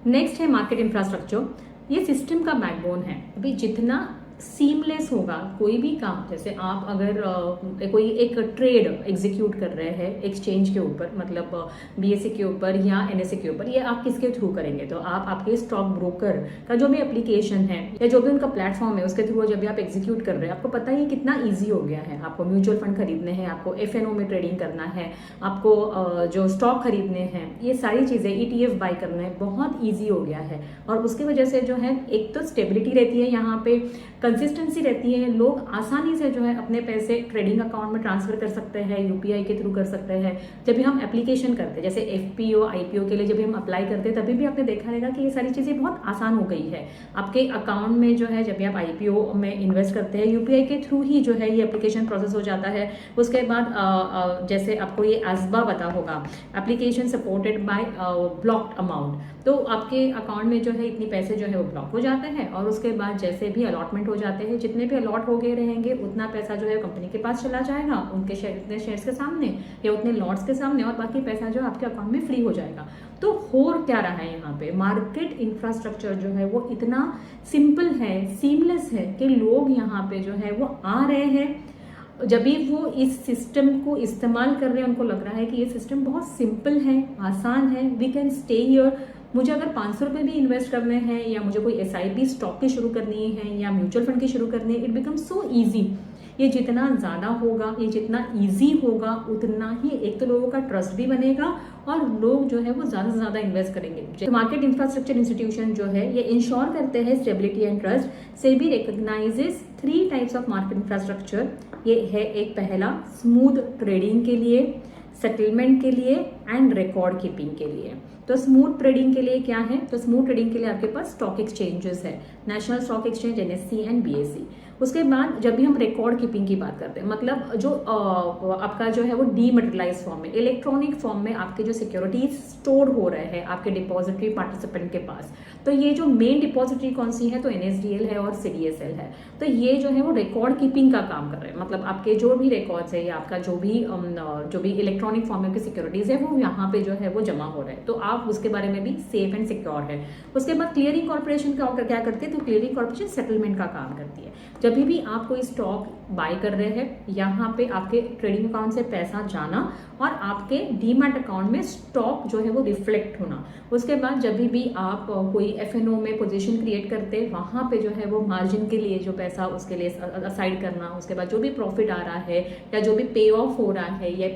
Next है market infrastructure. ये system का बैकबोन है। अभी जितना सीमलेस होगा कोई भी काम, जैसे आप अगर कोई एक ट्रेड एग्जीक्यूट कर रहे हैं एक्सचेंज के ऊपर, मतलब बीएसई के ऊपर या एनएसई के ऊपर, ये आप किसके थ्रू करेंगे? तो आप आपके स्टॉक ब्रोकर का जो भी एप्लीकेशन है या जो भी उनका प्लेटफॉर्म है उसके थ्रू जब भी आप एग्जीक्यूट कर रहे हैं, आपको पता है कितना ईजी हो गया है। आपको म्यूचुअल फंड खरीदने हैं, आपको एफएनओ में ट्रेडिंग करना है, आपको जो स्टॉक खरीदने हैं, ये सारी चीज़ें ईटीएफ बाय करना है, बहुत ईजी हो गया है। और उसकी वजह से जो है एक तो स्टेबिलिटी रहती है, यहाँ पे कंसिस्टेंसी रहती है, लोग आसानी से जो है अपने पैसे ट्रेडिंग अकाउंट में ट्रांसफर कर सकते हैं, यूपीआई के थ्रू कर सकते हैं। जब भी हम एप्लीकेशन करते हैं, जैसे एफपीओ आईपीओ के लिए जब भी हम अप्लाई करते हैं, तभी भी आपने देखा रहेगा कि ये सारी चीज़ें बहुत आसान हो गई है। आपके अकाउंट में जो है जब भी आप आईपीओ में इन्वेस्ट करते हैं, यूपीआई के थ्रू ही जो है ये एप्लीकेशन प्रोसेस हो जाता है। उसके बाद जैसे आपको ये आसबा पता होगा, application supported by blocked amount, तो आपके अकाउंट में जो है इतनी पैसे जो है वो ब्लॉक हो जाते हैं। और उसके बाद जैसे भी अलॉटमेंट हो जाते हैं, जितने भी अलॉट हो गए रहेंगे उतना पैसा जो है कंपनी के पास चला जाएगा, उनके उतने शेयर्स के सामने या उतने लॉट्स के सामने, और बाकी पैसा जो आपके अकाउंट में फ्री हो जाएगा। तो हो क्या रहा है यहाँ पे, मार्केट इंफ्रास्ट्रक्चर जो है वो इतना सिंपल है, सीमलेस है कि लोग यहाँ पे जो है वो आ रहे हैं। जब भी वो इस सिस्टम को इस्तेमाल कर रहे हैं, उनको लग रहा है कि ये सिस्टम बहुत सिंपल है, आसान है, वी कैन स्टे हियर। मुझे अगर 500 रुपये भी इन्वेस्ट करने हैं, या मुझे कोई एसआईपी स्टॉक की शुरू करनी है, या म्यूचुअल फंड की शुरू करनी है, इट बिकम सो ईजी। ये जितना ज़्यादा होगा, ये जितना ईजी होगा, उतना ही एक तो लोगों का ट्रस्ट भी बनेगा और लोग जो है वो ज़्यादा से ज़्यादा इन्वेस्ट करेंगे। मार्केट इंफ्रास्ट्रक्चर इंस्टीट्यूशन जो है ये इंश्योर करते हैं stability and trust. SEBI recognises 3 types of market infrastructure. ये है एक पहला स्मूथ ट्रेडिंग के लिए, सेटलमेंट के लिए एंड रिकॉर्ड कीपिंग के लिए। तो स्मूथ ट्रेडिंग के लिए क्या है? तो स्मूथ ट्रेडिंग के लिए आपके पास स्टॉक एक्सचेंजेस है, national stock exchange, NSC and BSE. उसके बाद जब भी हम रिकॉर्ड कीपिंग की बात करते हैं, मतलब जो आपका जो है वो डीमटेरियलाइज फॉर्म में, इलेक्ट्रॉनिक फॉर्म में आपके जो सिक्योरिटीज स्टोर हो रहे हैं आपके डिपॉजिटरी पार्टिसिपेंट के पास, तो ये जो मेन डिपॉजिटरी कौन सी है? तो एनएसडीएल है और सीडीएसएल है। तो ये जो है वो रिकॉर्ड कीपिंग का काम कर रहे हैं, मतलब आपके जो भी रिकॉर्ड्स है या आपका जो भी इलेक्ट्रॉनिक फॉर्म में की सिक्योरिटीज है वो यहाँ पे जो है वो जमा हो रहे हैं, तो आप उसके बारे में भी सेफ एंड सिक्योर है। उसके बाद क्लियरिंग कॉर्पोरेशन क्या करती है? तो क्लियरिंग कॉर्पोरेशन सेटलमेंट का काम करती है। जब भी आप कोई स्टॉक बाय कर रहे हैं, यहाँ पे आपके ट्रेडिंग अकाउंट से पैसा जाना और आपके डीमैट अकाउंट में स्टॉक जो है वो रिफ्लेक्ट होना। उसके बाद जब भी आप कोई एफएनओ में पोजीशन क्रिएट करते हैं, वहाँ पे जो है वो मार्जिन के लिए जो पैसा उसके लिए असाइड करना, उसके बाद जो भी प्रॉफिट आ रहा है या जो भी पे ऑफ हो रहा है या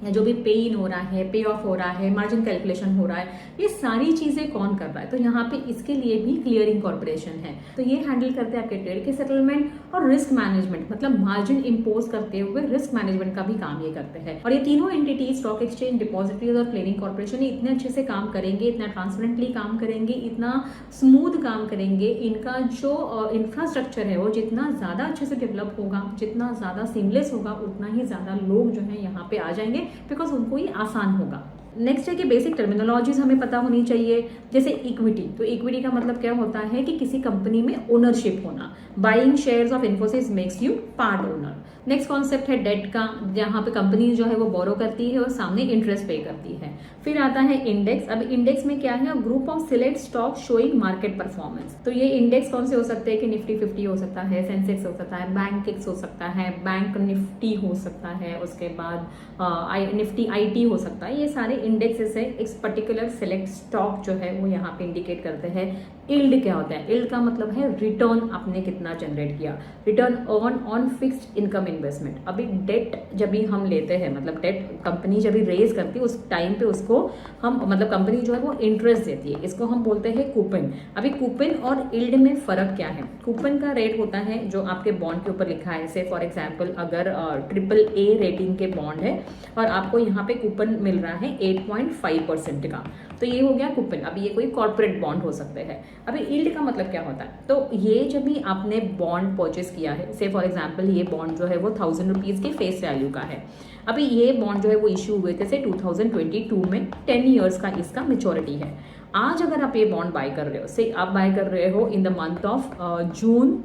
जो भी पे इन हो रहा है, पे ऑफ हो रहा है, मार्जिन कैलकुलेशन हो रहा है, ये सारी चीजें कौन कर रहा है? तो यहाँ पे इसके लिए भी क्लियरिंग कॉर्पोरेशन है। तो ये हैंडल करते हैं आपके ट्रेड के सेटलमेंट और रिस्क मैनेजमेंट, मतलब मार्जिन इंपोज करते हुए रिस्क मैनेजमेंट का भी काम ये करते हैं। और ये तीनों एंटिटी, स्टॉक एक्सचेंज, डिपॉजिटरीज और क्लियरिंग कॉर्पोरेशन, इतने अच्छे से काम करेंगे, इतना ट्रांसपेरेंटली काम करेंगे, इतना स्मूथ काम करेंगे। इनका जो इंफ्रास्ट्रक्चर है वो जितना ज्यादा अच्छे से डेवलप होगा, जितना ज्यादा सीमलेस होगा, उतना ही ज्यादा लोग जो है यहाँ पे आ जाएंगे, बिकॉज उनको ये आसान होगा। नेक्स्ट है कि बेसिक टर्मिनोलॉजीज हमें पता होनी चाहिए, जैसे इक्विटी। तो इक्विटी का मतलब क्या होता है कि किसी कंपनी में ओनरशिप होना। Buying shares of Infosys makes you part owner. Next concept है डेट का, जहां पे कंपनी जो है वो बोरो करती है और सामने इंटरेस्ट पे करती है। फिर आता है इंडेक्स। अब इंडेक्स में क्या है? Group of select stock showing market performance. तो ये इंडेक्स कौन से हो सकते हैं कि निफ्टी 50 हो सकता है, सेंसेक्स हो सकता है, बैंक एक्स हो सकता है, बैंक निफ्टी हो सकता है, उसके बाद निफ्टी आईटी हो सकता है। ये सारे इंडेक्सेस है, एक पर्टिकुलर सिलेक्ट स्टॉक जो है वो यहाँ पे इंडिकेट करते हैं। यील्ड क्या होता है? यील्ड का मतलब है रिटर्न आपने कितना जनरेट किया, return on fixed income investment. अभी डेट जब भी हम लेते हैं, मतलब डेट कंपनी जब भी रेज करती है उस टाइम पे उसको हम, मतलब कंपनी जो है वो इंटरेस्ट देती है, इसको हम बोलते हैं कूपन। अभी कूपन और यील्ड में फर्क क्या है? कूपन का रेट होता है जो आपके बॉन्ड के ऊपर लिखा है। से फॉर एग्जाम्पल अगर AAA रेटिंग के बॉन्ड है और आपको यहाँ पे कूपन मिल रहा है 8.5% का, तो ये हो गया कूपन। अभी ये कोई कॉर्पोरेट बॉन्ड हो सकते हैं। अभी यील्ड का मतलब क्या होता है? तो ये जब भी आपने बॉन्ड परचेस किया है, से फॉर एग्जांपल ये बॉन्ड जो है वो 1000 रुपीज़ के फेस वैल्यू का है। अभी ये बॉन्ड जो है वो इशू हुए थे से 2022 में, 10 ईयर्स का इसका मेच्योरिटी है। आज अगर आप ये बॉन्ड बाय कर रहे हो, से आप बाय कर रहे हो in the month of June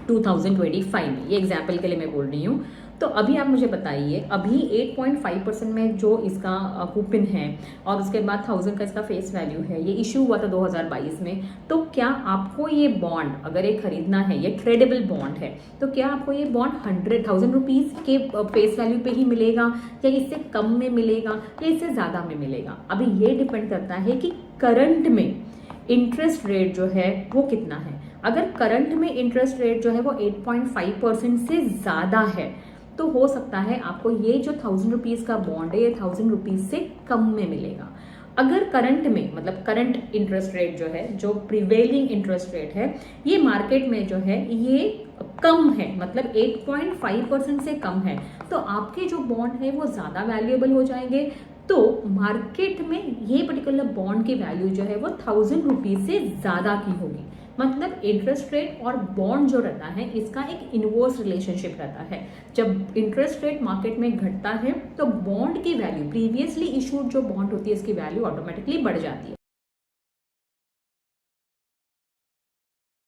2025 में, ये एग्जाम्पल के लिए मैं बोल रही हूँ, तो अभी आप मुझे बताइए, अभी 8.5% में जो इसका कूपन है और उसके बाद 1000 का इसका फेस वैल्यू है, ये इशू हुआ था 2022 में, तो क्या आपको ये बॉन्ड अगर ये खरीदना है, ये ट्रेडेबल बॉन्ड है, तो क्या आपको ये बॉन्ड 100,000 रुपीज़ के फेस वैल्यू पे ही मिलेगा या इससे कम में मिलेगा या इससे ज़्यादा में मिलेगा? अभी ये डिपेंड करता है कि करंट में इंटरेस्ट रेट जो है वो कितना है। अगर करंट में इंटरेस्ट रेट जो है वो 8.5% से ज़्यादा है तो हो सकता है आपको ये जो 1000 रुपीज़ का बॉन्ड है ये 1000 रुपीज़ से कम में मिलेगा। अगर करंट में, मतलब करंट इंटरेस्ट रेट जो है, जो प्रिवेलिंग इंटरेस्ट रेट है, ये मार्केट में जो है ये कम है, मतलब 8.5% से कम है, तो आपके जो बॉन्ड है वो ज़्यादा वैल्यूएबल हो जाएंगे। तो मार्केट में ये पर्टिकुलर बॉन्ड की वैल्यू जो है वो 1000 रुपीज़ से ज़्यादा की होगी। मतलब इंटरेस्ट रेट और बॉन्ड जो रहता है इसका एक इनवर्स रिलेशनशिप रहता है। जब इंटरेस्ट रेट मार्केट में घटता है तो बॉन्ड की वैल्यू, प्रीवियसली इशूड जो बॉन्ड होती है इसकी वैल्यू ऑटोमेटिकली बढ़ जाती है।